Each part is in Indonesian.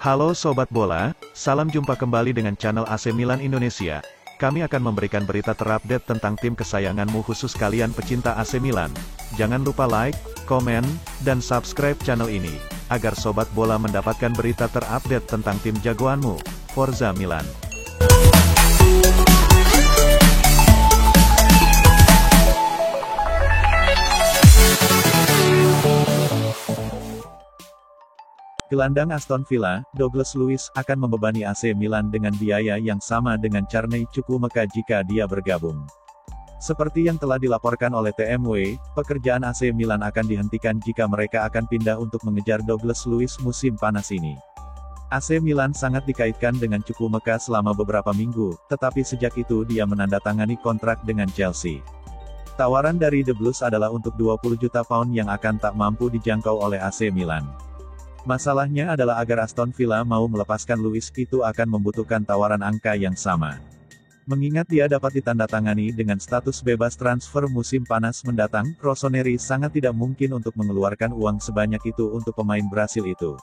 Halo Sobat Bola, salam jumpa kembali dengan channel AC Milan Indonesia. Kami akan memberikan berita terupdate tentang tim kesayanganmu khusus kalian pecinta AC Milan. Jangan lupa like, komen, dan subscribe channel ini, agar Sobat Bola mendapatkan berita terupdate tentang tim jagoanmu, Forza Milan. Gelandang Aston Villa, Douglas Luiz, akan membebani AC Milan dengan biaya yang sama dengan Carney Chukwuemeka jika dia bergabung. Seperti yang telah dilaporkan oleh TMW, pekerjaan AC Milan akan dihentikan jika mereka akan pindah untuk mengejar Douglas Luiz musim panas ini. AC Milan sangat dikaitkan dengan Chukwuemeka selama beberapa minggu, tetapi sejak itu dia menandatangani kontrak dengan Chelsea. Tawaran dari The Blues adalah untuk 20 juta pound yang akan tak mampu dijangkau oleh AC Milan. Masalahnya adalah agar Aston Villa mau melepaskan Luiz itu akan membutuhkan tawaran angka yang sama. Mengingat dia dapat ditandatangani dengan status bebas transfer musim panas mendatang, Rossoneri sangat tidak mungkin untuk mengeluarkan uang sebanyak itu untuk pemain Brasil itu.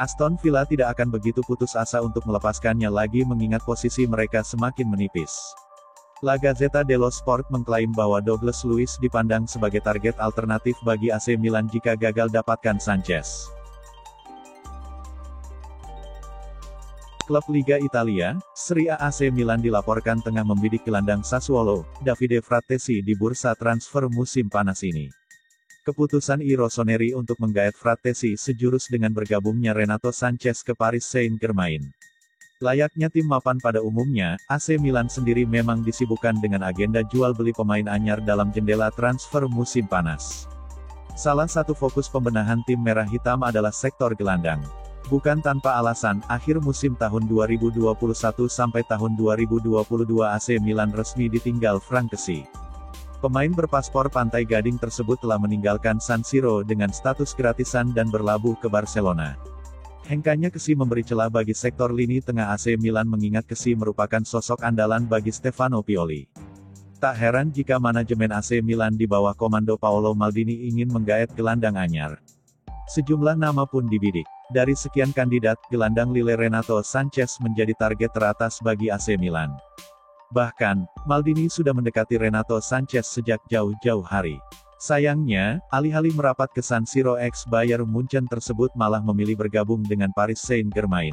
Aston Villa tidak akan begitu putus asa untuk melepaskannya lagi mengingat posisi mereka semakin menipis. La Gazzetta dello Sport mengklaim bahwa Douglas Luiz dipandang sebagai target alternatif bagi AC Milan jika gagal dapatkan Sanchez. Klub Liga Italia, Serie A AC Milan dilaporkan tengah membidik gelandang Sassuolo, Davide Frattesi di bursa transfer musim panas ini. Keputusan Rossoneri untuk menggait Frattesi sejurus dengan bergabungnya Renato Sanchez ke Paris Saint-Germain. Layaknya tim mapan pada umumnya, AC Milan sendiri memang disibukkan dengan agenda jual beli pemain anyar dalam jendela transfer musim panas. Salah satu fokus pembenahan tim merah hitam adalah sektor gelandang. Bukan tanpa alasan, akhir musim tahun 2021 sampai tahun 2022 AC Milan resmi ditinggal Frank Kessie. Pemain berpaspor Pantai Gading tersebut telah meninggalkan San Siro dengan status gratisan dan berlabuh ke Barcelona. Hengkangnya Kessie memberi celah bagi sektor lini tengah AC Milan mengingat Kessie merupakan sosok andalan bagi Stefano Pioli. Tak heran jika manajemen AC Milan di bawah komando Paolo Maldini ingin menggait gelandang anyar. Sejumlah nama pun dibidik. Dari sekian kandidat, gelandang Lille Renato Sanchez menjadi target teratas bagi AC Milan. Bahkan, Maldini sudah mendekati Renato Sanchez sejak jauh-jauh hari. Sayangnya, alih-alih merapat ke San Siro ex Bayern Munchen tersebut malah memilih bergabung dengan Paris Saint-Germain.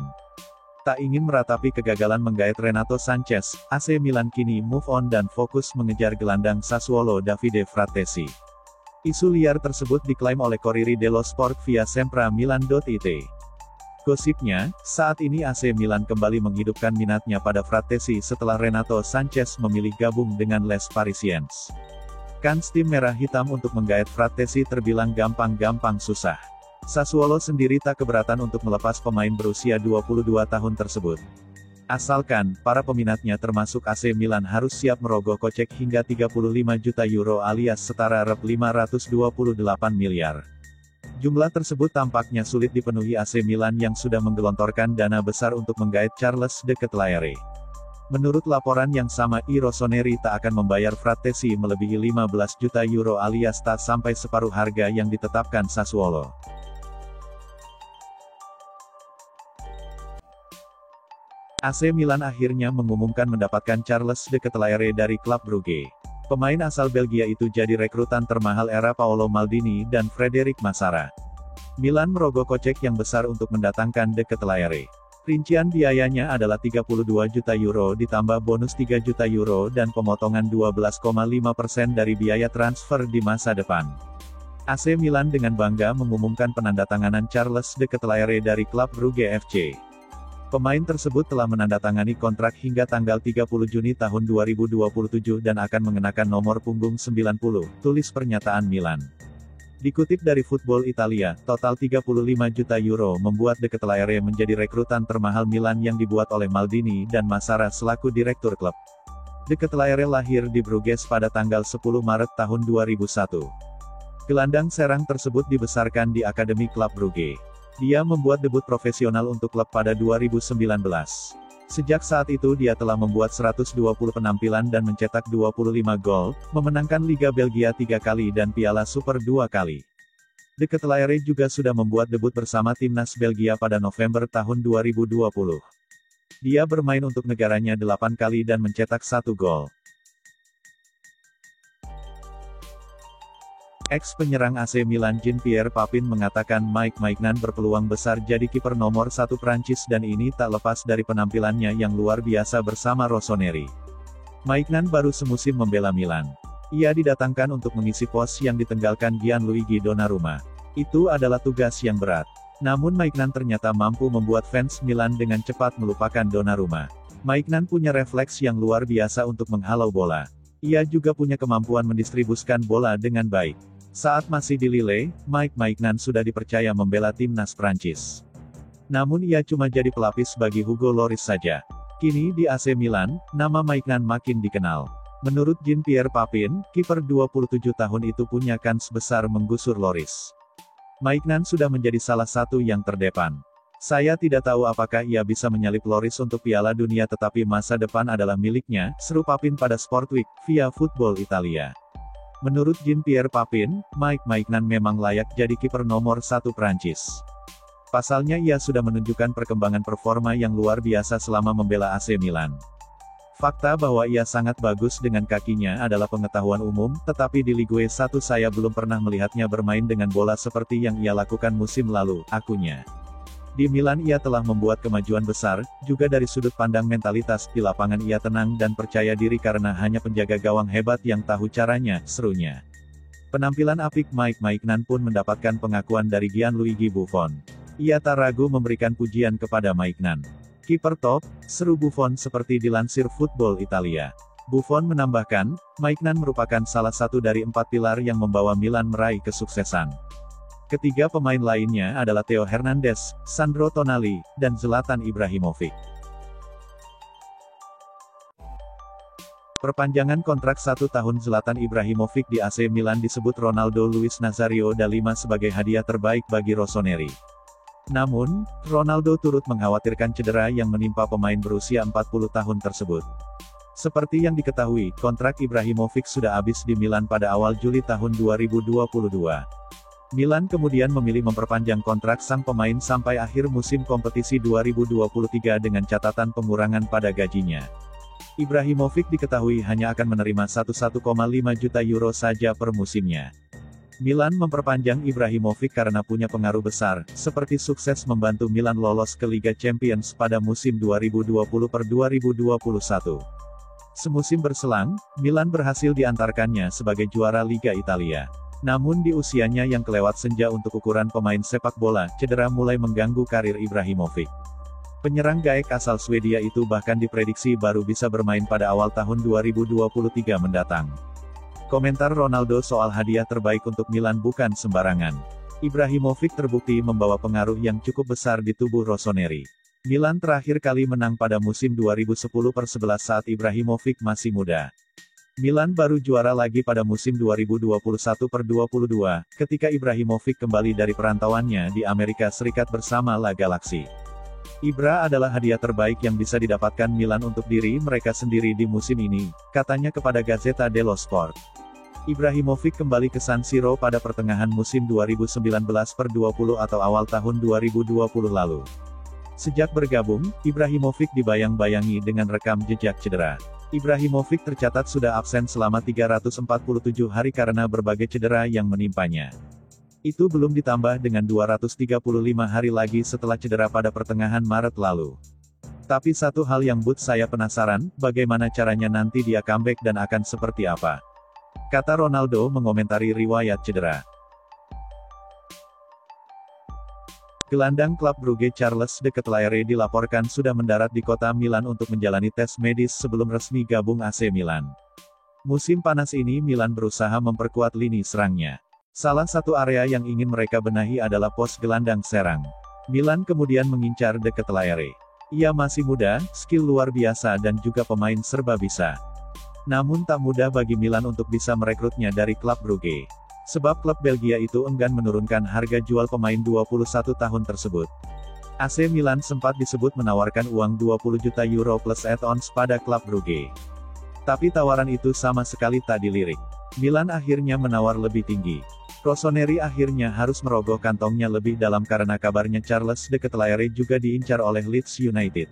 Tak ingin meratapi kegagalan menggait Renato Sanchez, AC Milan kini move on dan fokus mengejar gelandang Sassuolo Davide Frattesi. Isu liar tersebut diklaim oleh Corriere dello Sport via sempramilan.it. Gosipnya, saat ini AC Milan kembali menghidupkan minatnya pada Frattesi setelah Renato Sanchez memilih gabung dengan Les Parisiens. Kans tim merah hitam untuk menggait Frattesi terbilang gampang-gampang susah. Sassuolo sendiri tak keberatan untuk melepas pemain berusia 22 tahun tersebut. Asalkan, para peminatnya termasuk AC Milan harus siap merogoh kocek hingga 35 juta euro alias setara rep 528 miliar. Jumlah tersebut tampaknya sulit dipenuhi AC Milan yang sudah menggelontorkan dana besar untuk menggait Charles de Ketelaere. Menurut laporan yang sama, Rossoneri tak akan membayar Frattesi melebihi 15 juta euro alias tak sampai separuh harga yang ditetapkan Sassuolo. AC Milan akhirnya mengumumkan mendapatkan Charles de Ketelaere dari klub Brugge. Pemain asal Belgia itu jadi rekrutan termahal era Paolo Maldini dan Frederic Massara. Milan merogoh kocek yang besar untuk mendatangkan de Ketelaere. Rincian biayanya adalah 32 juta euro ditambah bonus 3 juta euro dan pemotongan 12,5% dari biaya transfer di masa depan. AC Milan dengan bangga mengumumkan penandatanganan Charles de Ketelaere dari klub Brugge FC. Pemain tersebut telah menandatangani kontrak hingga tanggal 30 Juni tahun 2027 dan akan mengenakan nomor punggung 90, tulis pernyataan Milan. Dikutip dari Football Italia, total 35 juta euro membuat de Ketelaere menjadi rekrutan termahal Milan yang dibuat oleh Maldini dan Massara selaku direktur klub. De Ketelaere lahir di Bruges pada tanggal 10 Maret tahun 2001. Gelandang serang tersebut dibesarkan di Akademi Klub Brugge. Dia membuat debut profesional untuk klub pada 2019. Sejak saat itu dia telah membuat 120 penampilan dan mencetak 25 gol, memenangkan Liga Belgia 3 kali dan Piala Super 2 kali. De Ketelaere juga sudah membuat debut bersama timnas Belgia pada November tahun 2020. Dia bermain untuk negaranya 8 kali dan mencetak 1 gol. Ex-penyerang AC Milan Jean-Pierre Papin mengatakan Mike Maignan berpeluang besar jadi kiper nomor 1 Prancis dan ini tak lepas dari penampilannya yang luar biasa bersama Rossoneri. Maignan baru semusim membela Milan. Ia didatangkan untuk mengisi pos yang ditinggalkan Gianluigi Donnarumma. Itu adalah tugas yang berat. Namun Maignan ternyata mampu membuat fans Milan dengan cepat melupakan Donnarumma. Maignan punya refleks yang luar biasa untuk menghalau bola. Ia juga punya kemampuan mendistribusikan bola dengan baik. Saat masih di Lille, Mike Maignan sudah dipercaya membela timnas Prancis. Namun ia cuma jadi pelapis bagi Hugo Lloris saja. Kini di AC Milan, nama Maignan makin dikenal. Menurut Jean-Pierre Papin, kiper 27 tahun itu punya kans besar menggusur Lloris. Maignan sudah menjadi salah satu yang terdepan. Saya tidak tahu apakah ia bisa menyalip Lloris untuk Piala Dunia tetapi masa depan adalah miliknya, seru Papin pada Sportweek, via Football Italia. Menurut Jean-Pierre Papin, Mike Maignan memang layak jadi kiper nomor 1 Prancis. Pasalnya ia sudah menunjukkan perkembangan performa yang luar biasa selama membela AC Milan. Fakta bahwa ia sangat bagus dengan kakinya adalah pengetahuan umum, tetapi di Ligue 1 saya belum pernah melihatnya bermain dengan bola seperti yang ia lakukan musim lalu, akunya. Di Milan ia telah membuat kemajuan besar, juga dari sudut pandang mentalitas, di lapangan ia tenang dan percaya diri karena hanya penjaga gawang hebat yang tahu caranya, serunya. Penampilan apik Mike Maignan pun mendapatkan pengakuan dari Gianluigi Buffon. Ia tak ragu memberikan pujian kepada Maignan. Kiper top, seru Buffon seperti dilansir Football Italia. Buffon menambahkan, Maignan merupakan salah satu dari 4 pilar yang membawa Milan meraih kesuksesan. Ketiga pemain lainnya adalah Theo Hernandez, Sandro Tonali, dan Zlatan Ibrahimovic. Perpanjangan kontrak 1 tahun Zlatan Ibrahimovic di AC Milan disebut Ronaldo Luis Nazario da Lima sebagai hadiah terbaik bagi Rossoneri. Namun, Ronaldo turut mengkhawatirkan cedera yang menimpa pemain berusia 40 tahun tersebut. Seperti yang diketahui, kontrak Ibrahimovic sudah habis di Milan pada awal Juli tahun 2022. Milan kemudian memilih memperpanjang kontrak sang pemain sampai akhir musim kompetisi 2023 dengan catatan pengurangan pada gajinya. Ibrahimovic diketahui hanya akan menerima 1,5 juta euro saja per musimnya. Milan memperpanjang Ibrahimovic karena punya pengaruh besar, seperti sukses membantu Milan lolos ke Liga Champions pada musim 2020-2021. Semusim berselang, Milan berhasil diantarkannya sebagai juara Liga Italia. Namun di usianya yang kelewat senja untuk ukuran pemain sepak bola, cedera mulai mengganggu karir Ibrahimovic. Penyerang Gaek asal Swedia itu bahkan diprediksi baru bisa bermain pada awal tahun 2023 mendatang. Komentar Ronaldo soal hadiah terbaik untuk Milan bukan sembarangan. Ibrahimovic terbukti membawa pengaruh yang cukup besar di tubuh Rossoneri. Milan terakhir kali menang pada musim 2010-11 saat Ibrahimovic masih muda. Milan baru juara lagi pada musim 2021-22, ketika Ibrahimovic kembali dari perantauannya di Amerika Serikat bersama La Galaxy. Ibra adalah hadiah terbaik yang bisa didapatkan Milan untuk diri mereka sendiri di musim ini, katanya kepada Gazzetta dello Sport. Ibrahimovic kembali ke San Siro pada pertengahan musim 2019-20 atau awal tahun 2020 lalu. Sejak bergabung, Ibrahimovic dibayang-bayangi dengan rekam jejak cedera. Ibrahimovic tercatat sudah absen selama 347 hari karena berbagai cedera yang menimpanya. Itu belum ditambah dengan 235 hari lagi setelah cedera pada pertengahan Maret lalu. Tapi satu hal yang buat saya penasaran, bagaimana caranya nanti dia comeback dan akan seperti apa? Kata Ronaldo mengomentari riwayat cedera. Gelandang klub Brugge Charles de Ketelaere dilaporkan sudah mendarat di kota Milan untuk menjalani tes medis sebelum resmi gabung AC Milan. Musim panas ini Milan berusaha memperkuat lini serangnya. Salah satu area yang ingin mereka benahi adalah pos gelandang serang. Milan kemudian mengincar de Ketelaere. Ia masih muda, skill luar biasa dan juga pemain serba bisa. Namun tak mudah bagi Milan untuk bisa merekrutnya dari klub Brugge. Sebab klub Belgia itu enggan menurunkan harga jual pemain 21 tahun tersebut. AC Milan sempat disebut menawarkan uang 20 juta euro plus add-ons pada klub Brugge. Tapi tawaran itu sama sekali tak dilirik. Milan akhirnya menawar lebih tinggi. Rossoneri akhirnya harus merogoh kantongnya lebih dalam karena kabarnya Charles de Ketelaere juga diincar oleh Leeds United.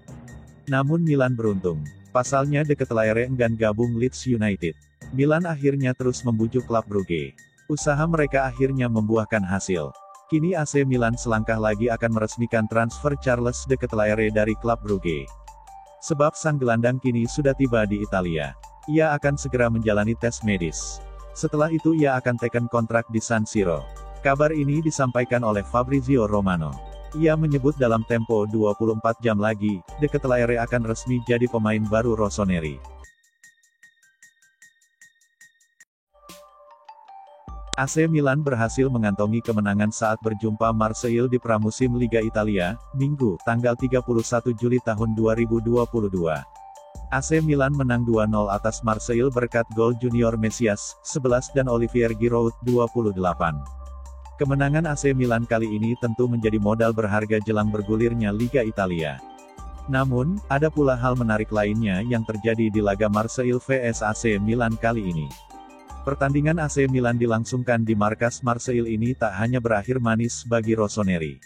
Namun Milan beruntung. Pasalnya de Ketelaere enggan gabung Leeds United. Milan akhirnya terus membujuk klub Brugge. Usaha mereka akhirnya membuahkan hasil. Kini AC Milan selangkah lagi akan meresmikan transfer Charles de Ketelaere dari klub Brugge. Sebab sang gelandang kini sudah tiba di Italia. Ia akan segera menjalani tes medis. Setelah itu ia akan teken kontrak di San Siro. Kabar ini disampaikan oleh Fabrizio Romano. Ia menyebut dalam tempo 24 jam lagi, de Ketelaere akan resmi jadi pemain baru Rossoneri. AC Milan berhasil mengantongi kemenangan saat berjumpa Marseille di pramusim Liga Italia, Minggu, tanggal 31 Juli tahun 2022. AC Milan menang 2-0 atas Marseille berkat gol Junior Mesias, 11 dan Olivier Giroud, 28. Kemenangan AC Milan kali ini tentu menjadi modal berharga jelang bergulirnya Liga Italia. Namun, ada pula hal menarik lainnya yang terjadi di laga Marseille vs AC Milan kali ini. Pertandingan AC Milan dilangsungkan di markas Marseille ini tak hanya berakhir manis bagi Rossoneri.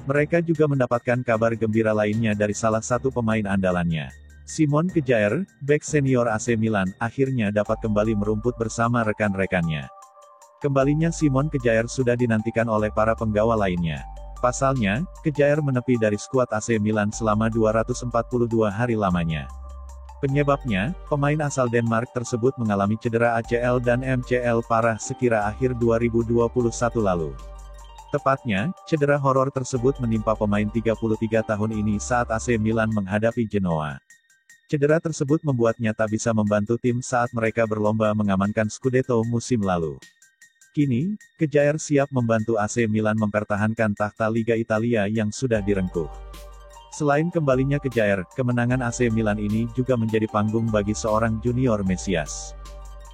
Mereka juga mendapatkan kabar gembira lainnya dari salah satu pemain andalannya. Simon Kjaer, bek senior AC Milan, akhirnya dapat kembali merumput bersama rekan-rekannya. Kembalinya Simon Kjaer sudah dinantikan oleh para penggawa lainnya. Pasalnya, Kjaer menepi dari skuad AC Milan selama 242 hari lamanya. Penyebabnya, pemain asal Denmark tersebut mengalami cedera ACL dan MCL parah sekira akhir 2021 lalu. Tepatnya, cedera horor tersebut menimpa pemain 33 tahun ini saat AC Milan menghadapi Genoa. Cedera tersebut membuatnya tak bisa membantu tim saat mereka berlomba mengamankan Scudetto musim lalu. Kini, Kjaer siap membantu AC Milan mempertahankan takhta Liga Italia yang sudah direngkuh. Selain kembalinya Kjaer, kemenangan AC Milan ini juga menjadi panggung bagi seorang Junior Mesias.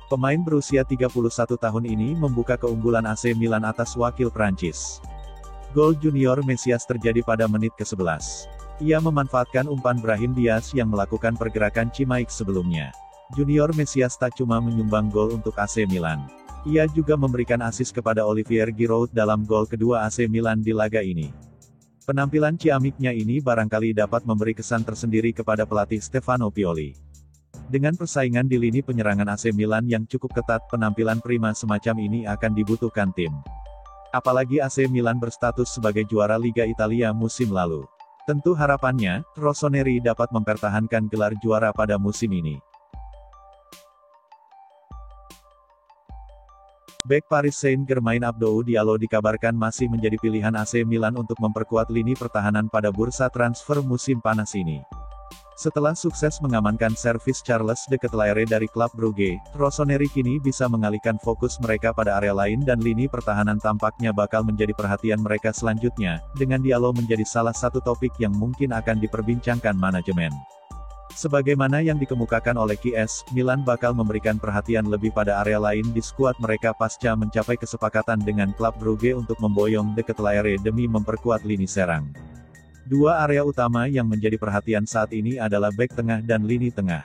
Pemain berusia 31 tahun ini membuka keunggulan AC Milan atas wakil Prancis. Gol Junior Mesias terjadi pada menit ke-11. Ia memanfaatkan umpan Brahim Diaz yang melakukan pergerakan cimaik sebelumnya. Junior Mesias tak cuma menyumbang gol untuk AC Milan. Ia juga memberikan assist kepada Olivier Giroud dalam gol kedua AC Milan di laga ini. Penampilan ciamiknya ini barangkali dapat memberi kesan tersendiri kepada pelatih Stefano Pioli. Dengan persaingan di lini penyerangan AC Milan yang cukup ketat, penampilan prima semacam ini akan dibutuhkan tim. Apalagi AC Milan berstatus sebagai juara Liga Italia musim lalu. Tentu harapannya, Rossoneri dapat mempertahankan gelar juara pada musim ini. Bek Paris Saint-Germain Abdou Diallo dikabarkan masih menjadi pilihan AC Milan untuk memperkuat lini pertahanan pada bursa transfer musim panas ini. Setelah sukses mengamankan servis Charles de Ketelaere dari klub Brugge, Rossoneri kini bisa mengalihkan fokus mereka pada area lain dan lini pertahanan tampaknya bakal menjadi perhatian mereka selanjutnya, dengan Diallo menjadi salah satu topik yang mungkin akan diperbincangkan manajemen. Sebagaimana yang dikemukakan oleh QS, Milan bakal memberikan perhatian lebih pada area lain di skuad mereka pasca mencapai kesepakatan dengan klub Brugge untuk memboyong de Ketelaere demi memperkuat lini serang. Dua area utama yang menjadi perhatian saat ini adalah bek tengah dan lini tengah.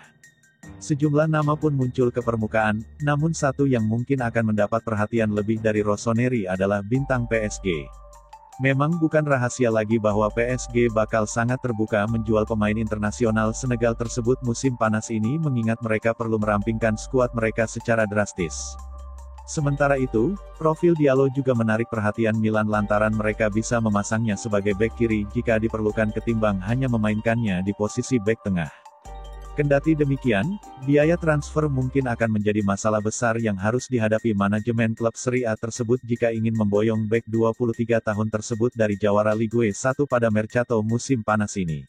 Sejumlah nama pun muncul ke permukaan, namun satu yang mungkin akan mendapat perhatian lebih dari Rossoneri adalah bintang PSG. Memang bukan rahasia lagi bahwa PSG bakal sangat terbuka menjual pemain internasional Senegal tersebut musim panas ini mengingat mereka perlu merampingkan skuad mereka secara drastis. Sementara itu, profil Diallo juga menarik perhatian Milan lantaran mereka bisa memasangnya sebagai bek kiri jika diperlukan ketimbang hanya memainkannya di posisi bek tengah. Kendati demikian, biaya transfer mungkin akan menjadi masalah besar yang harus dihadapi manajemen klub Serie A tersebut jika ingin memboyong bek 23 tahun tersebut dari jawara Ligue 1 pada Mercato musim panas ini.